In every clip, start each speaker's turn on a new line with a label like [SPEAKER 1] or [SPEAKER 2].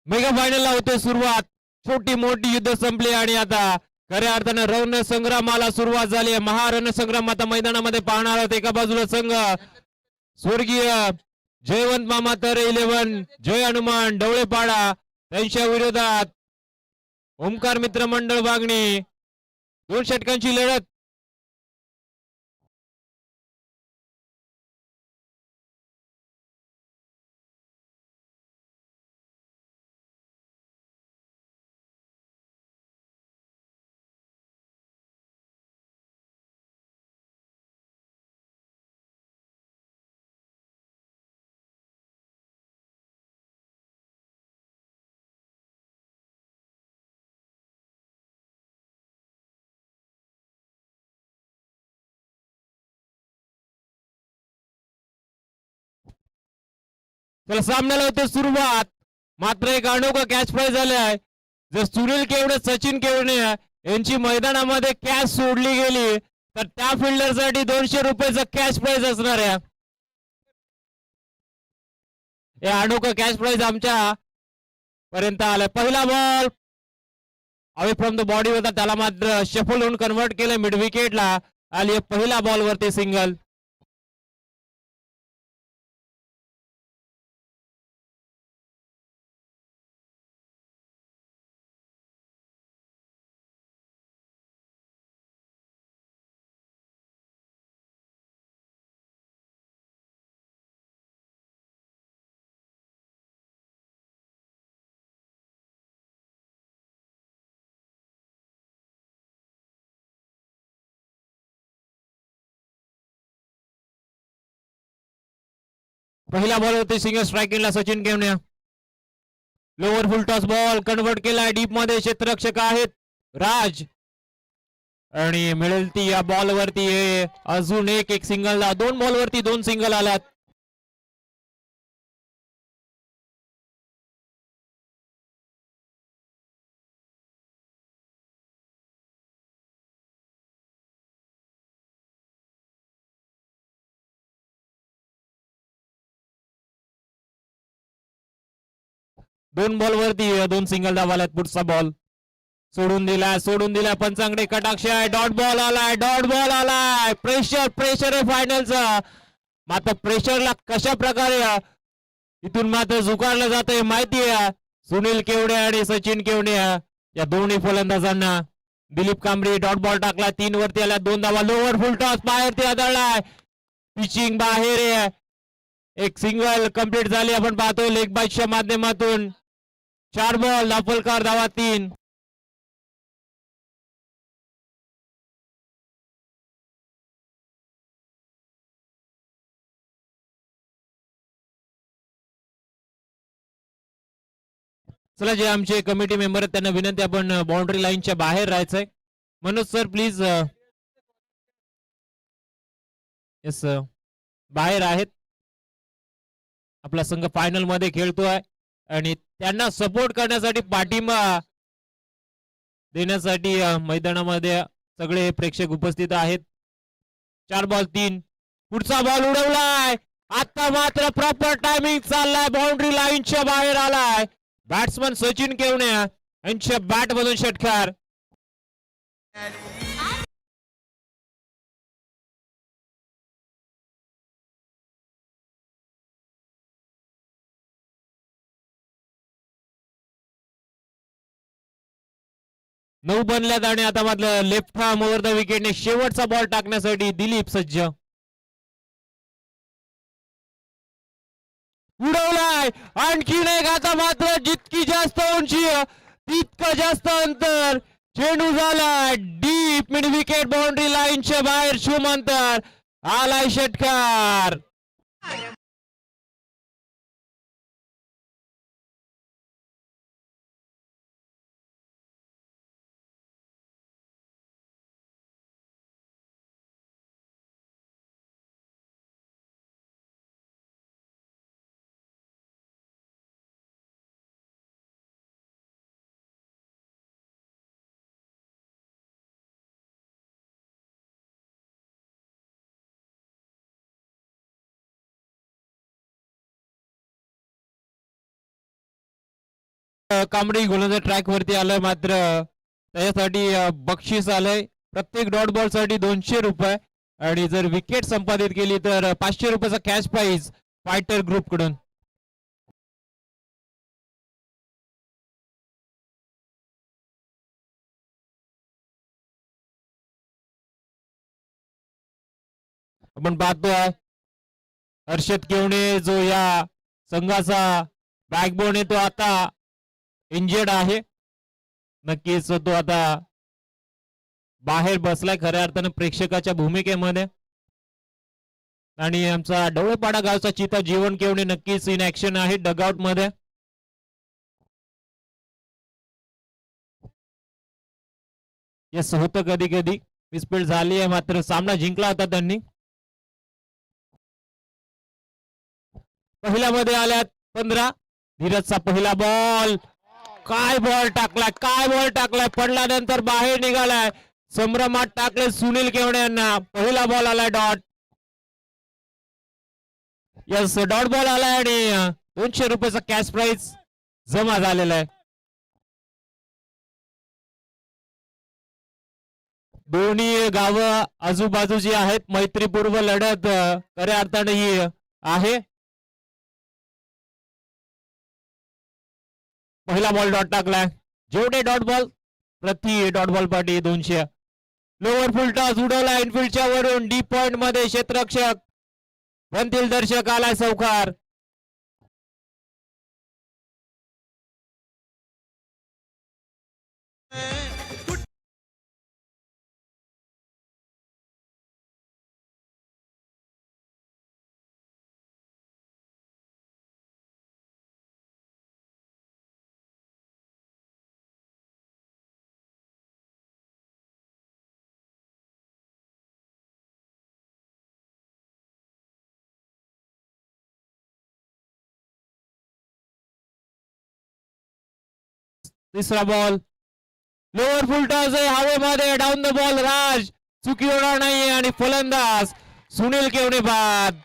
[SPEAKER 1] Mega फायनलला होते सुरुवात. छोटी मोठी युद्ध संपली आणि आता खऱ्या अर्थानं रणसंग्रामाला सुरुवात झाली आहे. महारणसंग्राम आता मैदानामध्ये पाहणार आहोत. एका बाजूला संघ स्वर्गीय जयवंत मामा तर 11 जय हनुमान डवळेपाडा त्यांच्या विरोधात ओमकार मित्र मंडळ वागणी. 2 षटकांची लढत. तर सामन्याला होते सुरुवात. मात्र एक अनोखा कॅच प्राइज झालाय. जर सुनील केवडे सचिन केवडे यांची मैदानामध्ये कॅच सोडली गेली तर त्या फिल्डरसाठी 200 रुपयाचा कॅच प्राइज असणार आहे. हे अनोखा कॅच प्राइज आमच्या पर्यंत आलाय. पहिला ball away from the body होता, त्याला मात्र शफल होऊन कन्वर्ट केलं मिड विकेटला. आली पहिला बॉल वरती सिंगल. पहिला बॉल होते सिंगल स्ट्राईकिंगला सचिन केवण्या. Lower full toss ball convert केला डीप मध्ये. क्षेत्ररक्षक आहेत राज आणि मिळेल ती या बॉल वरती अजून एक सिंगल. 2 बॉल वरती 2 सिंगल आलात. दोन बॉल वरती 2 सिंगल धावाल्यात. पुढचा बॉल सोडून दिला पंचांकडे कटाक्ष आहे. डॉट बॉल आलाय. प्रेशर आहे फायनलचा. मात्र प्रेशरला कशा प्रकारे इथून मात्र झुकारलं जात आहे माहिती आहे सुनील केवडे आणि सचिन केवडे या दोन्ही फलंदाजांना. दिलीप कांबळे डॉट बॉल टाकला. 3 वरती आला. 2 धावा. लोअर फुल टॉस बाहेर ते आदळलाय. पिचिंग बाहेर आहे. एक सिंगल कंप्लीट झाली आपण पाहतोय लेग बाईटच्या माध्यमातून. 4 बॉल दाफलकार धावा 3. चला जे आमचे कमिटी मेंबर आहेत त्यांना विनंती आपण बाउंड्री लाईनच्या बाहेर राहायचंय. Manoj sir please. येस बाहेर आहेत. आपला संघ फायनल मध्ये खेळतोय आणि त्यांना सपोर्ट करण्यासाठी पाठिंबा देण्यासाठी मैदानामध्ये सगळे प्रेक्षक उपस्थित आहेत. 4 बॉल 3. पुढचा बॉल उडवलाय. आता मात्र प्रॉपर टायमिंग चाललाय. बाउंड्री लाईनच्या बाहेर आलाय. बॅट्समन सचिन केवण्या यांच्या बॅट मधून षटकार. नऊ बनल्यात आणि आता मात्र लेफ्ट हार्म ओव्हर द विकेटने शेवटचा बॉल टाकण्यासाठी दिलीप सज्ज. उडवलाय. आणखीन एक. आता मात्र जितकी जास्त उंची तितकं जास्त अंतर. चेंडू झाला डीप मिड विकेट बाउंड्री लाईनच्या बाहेर. शुभमंतर आलाय षटकार. कांबडी गोलंदाज ट्रॅक वरती आलंय, मात्र त्याच्यासाठी बक्षीस आलंय. प्रत्येक डॉट बॉल साठी 200 रुपये आणि जर विकेट संपादित केली तर 500 रुपयाचा कॅश प्राइज फायटर ग्रुप कडून. आपण पाहतोय हर्षद केवणे जो या संघाचा बॅकबोन आहे, तो आता इंजर्ड आहे. नक्कीच तो आता बाहेर बसलाय खऱ्या अर्थानं प्रेक्षकाच्या भूमिकेमध्ये. आणि आमचा डवळेपाडा गावचा चिता जीवन केवणे नक्कीच इन ऍक्शन आहे डगआउट मध्ये. येस, होतं कधी कधी मिसफील्ड झाली आहे, मात्र सामना जिंकला होता त्यांनी. पहिल्या मध्ये आल्यात 15. धीरजचा पहिला बॉल, काय बॉल टाकलाय, काय बॉल टाकलाय, पडल्यानंतर बाहेर निघालाय. संभ्रमात टाकले सुनील केवणे यांना. पहिला बॉल आलाय डॉट. यस, डॉट बॉल आलाय आणि 200 रुपयाचा कॅश प्राइज जमा झालेला आहे. दोन्ही गावं आजूबाजूची आहेत, मैत्रीपूर्व लढत खऱ्या अर्थाने ही आहे. पहिला बॉल डॉट टाकलाय. जेवढे डॉट बॉल प्रति डॉट बॉल पाठी 200. लोअर फुल टॉस उडवला इनफिल्डच्या वरून डीप पॉइंट मध्ये. क्षेत्ररक्षक बनतील दर्शक, आलाय चौकार. तिसरा बॉल लोअर फुल टॉस आहे हवेमध्ये. डाऊन द बॉल राज, चुकी होणार नाही आणि फलंदाज सुनील केवणे बाद.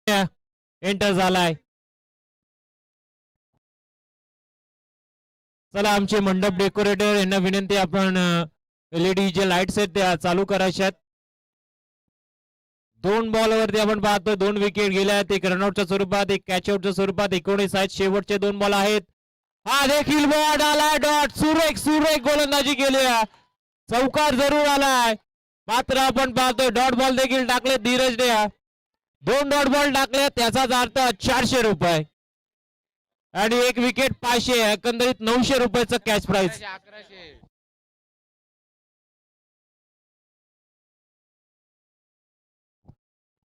[SPEAKER 1] एंटर झालाय. चला, आमचे मंडप डेकोरेटर यांना विनंती, आपण एलईडी जे लाईट्स आहेत त्या चालू करायच्यात. 2 बॉल वरती आपण पाहतो 2 विकेट गेल्या. एक रनआउटच्या स्वरूपात, एक कॅचआउटच्या स्वरूपात. 19 आहेत, शेवटचे 2 बॉल आहेत. हा देखील बॉल आलाय डॉट. सुरेख सुरेख गोलंदाजी केली, चौकार जरूर आलाय. मात्र आपण पाहतो डॉट बॉल देखील टाकले धीरजने. 2 डॉट बॉल टाकले, त्याचाच अर्थ 400 रुपये आणि 1 विकेट 500. एकंदरीत 900 रुपयाचं कॅश प्राइज.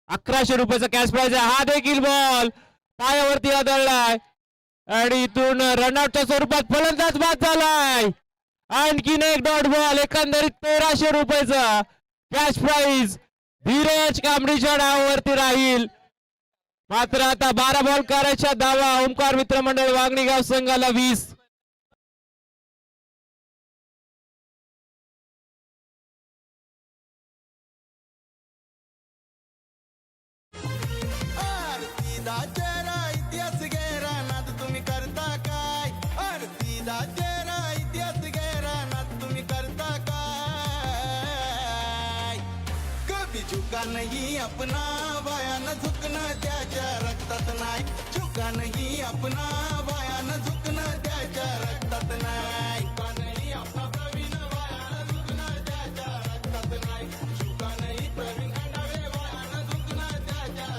[SPEAKER 1] 1100 रुपयाचा कॅश प्राइज आहे. हा देखील बॉल पायावरती आदळलाय आणि इथून रनआउटच्या स्वरूपात फलंदाज बाद झालाय. आणखीन एक डॉट बॉल, एकंदरीत 1300 रुपयाचा कॅश प्राइज धीरज कांबळीच्या डावावरती राहील. मात्र आता 12 बॉल करायच्या धावा ओमकार मित्रमंडळ वांगणी गाव संघाला 20.
[SPEAKER 2] इतिहास गेरा नाद तुम्ही करता काय? इतिहास गेरा नाद तुम्ही करता काय? कभी झुका नहीं अपना, वायान झुकणं त्याच्या रक्तात नाही. झुका नहीं अपना, वायान झुकणं त्याच्या रक्तात नाही. झुका नहीं अपना प्रवीण, वायान झुकणं त्याच्या रक्तात नाही. झुका नहीं प्रवीण खंडावे, वायान झुकणं त्याच्या.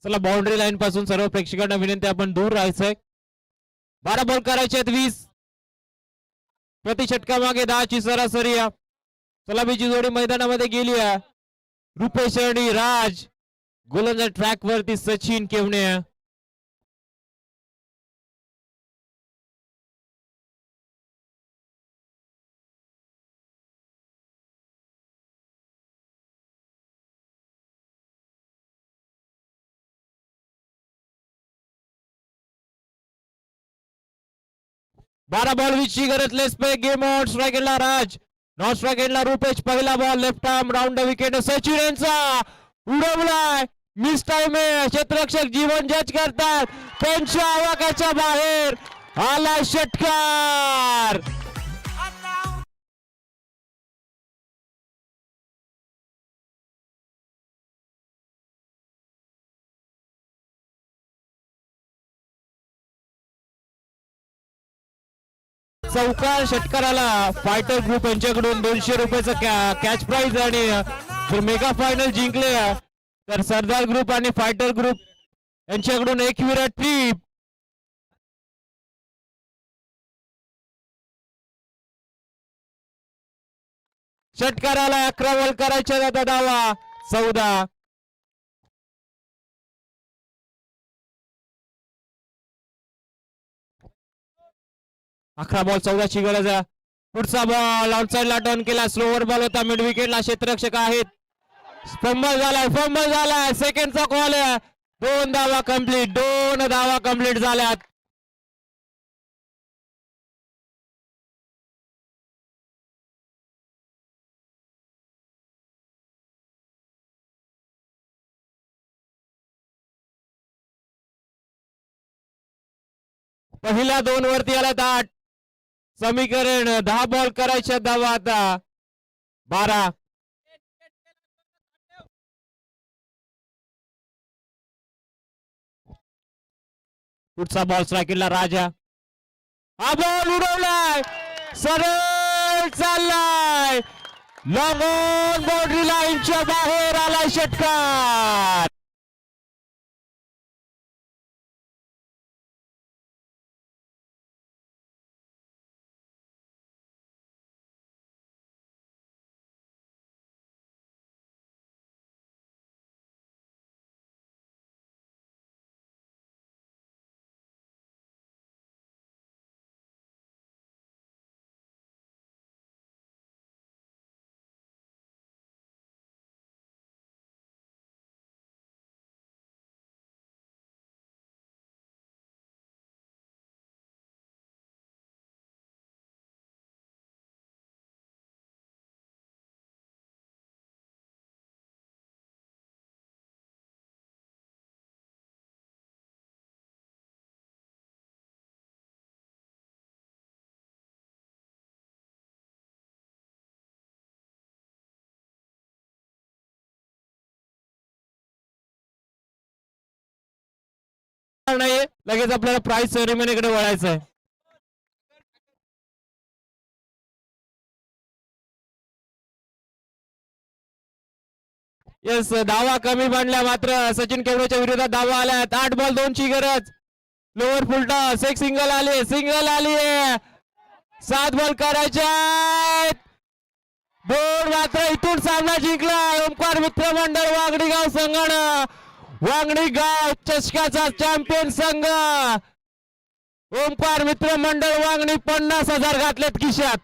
[SPEAKER 1] चला बाउंड्री लाईन पासून सर्व प्रेक्षकांना विनंती आपण दूर राहायचंय. 12 बॉल करायचे आहेत 20. प्रति षटका मागे 10 ची सरासरी. सलामीची जोडी मैदानामध्ये गेली आहे. रुपेश आणि राज गोलंदाज ट्रॅक वरती सचिन केवणे. बारा बॉल 20 ची गरज. लेस पे गेम ऑन. स्ट्रायकरला राज, नॉन स्ट्रायकरला रुपेश. पहिला ball left arm round the wicket. Sachin यांचा उडवलाय. मिस टाइम आहे. क्षेत्ररक्षक जीवन जज करतात. त्यांच्या आवाकाच्या बाहेर आला षटकार. चौकार षटकाराला फायटर ग्रुप यांच्याकडून 200 रुपयाचा कॅच प्राइज. आणि जर मेगा फायनल जिंकले तर सरदार ग्रुप आणि फायटर ग्रुप यांच्याकडून एक विराट ट्रिप. षटकाराला 11 बॉल करायच्या जाता धावा 14. अकरा बॉल 14 ची गरज आहे. पुढचा बॉल आउटसाइडला टर्न केला. स्लोवर बॉल होता. मिड विकेटला क्षेत्ररक्षक आहेत. फंबल झालाय. सेकंडचा कॉल आहे. 2 धावा कंप्लीट झाल्यात. पहिल्या 2 वरती आला 8. समीकरण 10 बॉल करायच्या धावा आता 12. पुढचा बॉल स्ट्रायकिंगला राजा. हा बॉल उडवलाय. सरळ चाललाय. लॉंग ऑन बाउंड्री लाईनच्या बाहेर आलाय षटकार. नाहीये, लगेच आपल्याला प्राइज सेरेमनीकडे वळायचं आहे. येस, धावा कमी बनल्या मात्र सचिन केवडेच्या विरोधात धावा आल्यात. 8 बॉल 2 ची गरज. लोअर फुलटॉस, एक सिंगल आली, सिंगल आली. 7 बॉल करायचे. बोर्ड मात्र इथून सामना जिंकला ओमकार मित्र मंडळ वांगडी गाव संघानं. वांगडी गाव चषकाचा चॅम्पियन संघ ओमकार मित्र मंडळ वांगणी 50,000 घातलेत खिशात.